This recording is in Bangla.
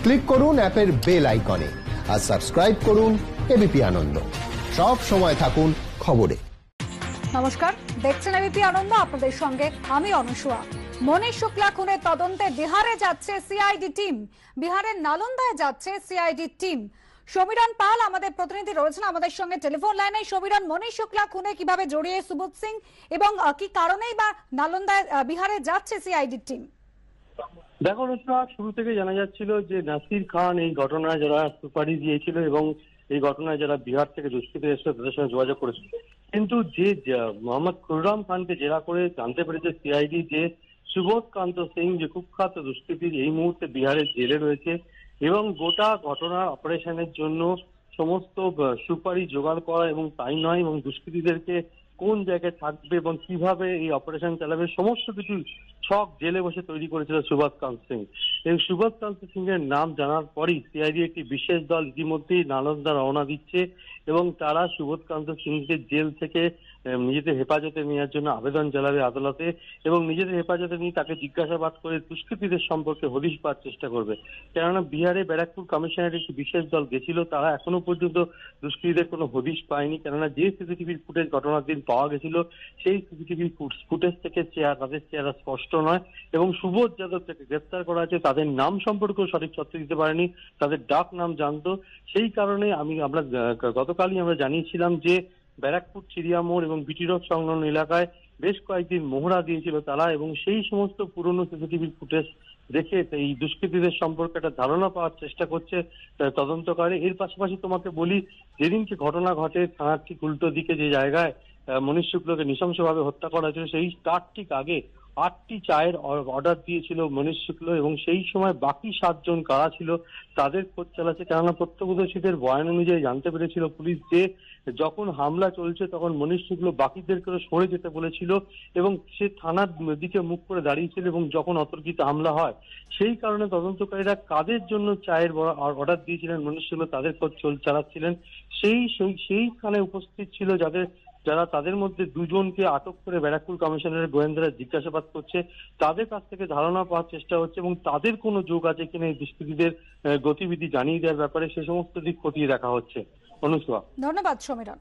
ক্লিক করুন অ্যাপের বেল আইকনে আর সাবস্ক্রাইব করুন এবিপি আনন্দ। সব সময় থাকুন খবরে। নমস্কার, দেখছেন এবিপি আনন্দ, আপনাদের সঙ্গে আমি অনুসুয়া। মনীষ শুক্লা খুনের তদন্তে বিহারে যাচ্ছে সিআইডি টিম। বিহারের নালন্দায় যাচ্ছে সিআইডি টিম। সমীরণ পাল আমাদের প্রতিনিধি রয়েছেন আমাদের সঙ্গে টেলিফোন লাইনে। সমীরণ, মনীষ শুক্লা খুনে কিভাবে জড়িয়ে সুবোধ সিং এবং কি কারণেই বা নালন্দায় বিহারে যাচ্ছে সিআইডি টিম? দেখো রচনা, শুরু থেকে জানা যাচ্ছিল যে নাসির খান এই ঘটনায় যারা সুপারিশ দিয়েছিল এবং এই ঘটনায় যারা বিহার থেকে দুষ্কৃতী এসে তাদের সঙ্গে যোগাযোগ করেছিল, কিন্তু যে মোহাম্মদ খুররাম খানকে জেরা করে জানতে পেরেছে সিআইডি যে সুবোধ কান্ত সিং যে কুখ্যাত দুষ্কৃতী এই মুহূর্তে বিহারের জেলে রয়েছে এবং গোটা ঘটনার অপারেশনের জন্য সমস্ত সুপারিশ জোগাড় করা এবং তাই নয় এবং দুষ্কৃতীদেরকে কোন জায়গায় থাকবে এবং কিভাবে এই অপারেশন চালাবে সমস্ত কিছু ছক জেলে বসে তৈরি করেছিল সুবোধ কান্ত সিং। এই সুবোধ কান্ত সিং এর নাম জানার পরই সিআইডি একটি বিশেষ দল ইতিমধ্যেই নালন্দা রওনা দিচ্ছে এবং তারা সুবোধ কান্ত সিংকে জেল থেকে নিজেদের হেফাজতে নেওয়ার জন্য আবেদন জানাবে আদালতে এবং নিজেদের হেফাজতে নিয়ে তাকে জিজ্ঞাসাবাদ করে দুষ্কৃতীদের সম্পর্কে হদিশ পাওয়ার চেষ্টা করবে। কেননা বিহারে ব্যারাকপুর কমিশনারের একটি বিশেষ দল গেছিল, তারা এখনো পর্যন্ত দুষ্কৃতীদের কোনো হদিশ পায়নি। কেননা যে সিসিটিভির ফুটেজ ঘটনার দিন পাওয়া গেছিল সেই সিসিটিভি ফুটেজ থেকে তাদের চেহারা স্পষ্ট নয় এবং সুবোধ যাদবকে গ্রেফতার করা আছে তাদের নাম সম্পর্কেও সঠিক তথ্য দিতে পারেনি, তাদের ডাক নাম জানতো। সেই কারণে আমরা গতকালই আমরা জানিয়েছিলাম যে ব্যারাকপুর চিড়িয়া মোড় এবং বিটি রোড সংলগ্ন এলাকায় বেশ কয়েকদিন মহড়া দিয়েছিল তারা এবং সেই সমস্ত পুরনো সিসিটিভির ফুটেজ দেখে এই দুষ্কৃতীদের সম্পর্কে একটা ধারণা পাওয়ার চেষ্টা করছে তদন্তকারী। এর পাশাপাশি তোমাকে বলি, যেদিনকে ঘটনা ঘটে থানার ঠিক উল্টো দিকে যে জায়গায় মনীষ শুক্লকে নৃশংসভাবে হত্যা করা হয়েছিল সেই তার ঠিক আগে 8টি চায়ের অর্ডার দিয়েছিল মনীষ শুক্ল এবং সেই সময় বাকি 7 জন কারা ছিল তাদের খোঁজ চালাচ্ছে। কেননা প্রত্যক্ষদর্শীদের বয়ান অনুযায়ী জানতে পেরেছিল পুলিশ যে যখন হামলা চলছে তখন মনীষ শুক্ল বাকিদেরকে সরে যেতে বলেছিল এবং সে থানার দিকে মুখ করে দাঁড়িয়েছিল এবং যখন অতর্কিত হামলা হয় সেই কারণে তদন্তকারীরা কাদের জন্য চায়ের অর্ডার দিয়েছিলেন মনীষ শুক্ল তাদের খোঁজ চালাচ্ছিলেন। সেইখানে উপস্থিত ছিল যারা তাদের মধ্যে 2 জনকে আটক করে ব্যারাকপুর কমিশনারের গোয়েন্দারা জিজ্ঞাসাবাদ করছে, তাদের কাছ থেকে ধারণা পাওয়ার চেষ্টা হচ্ছে এবং তাদের কোনো যোগ আছে কিনা এই দুষ্কৃতীদের গতিবিধি জানিয়ে দেওয়ার ব্যাপারে সে সমস্ত দিক খতিয়ে দেখা হচ্ছে। অনুসুয়া, ধন্যবাদ সমীরণ।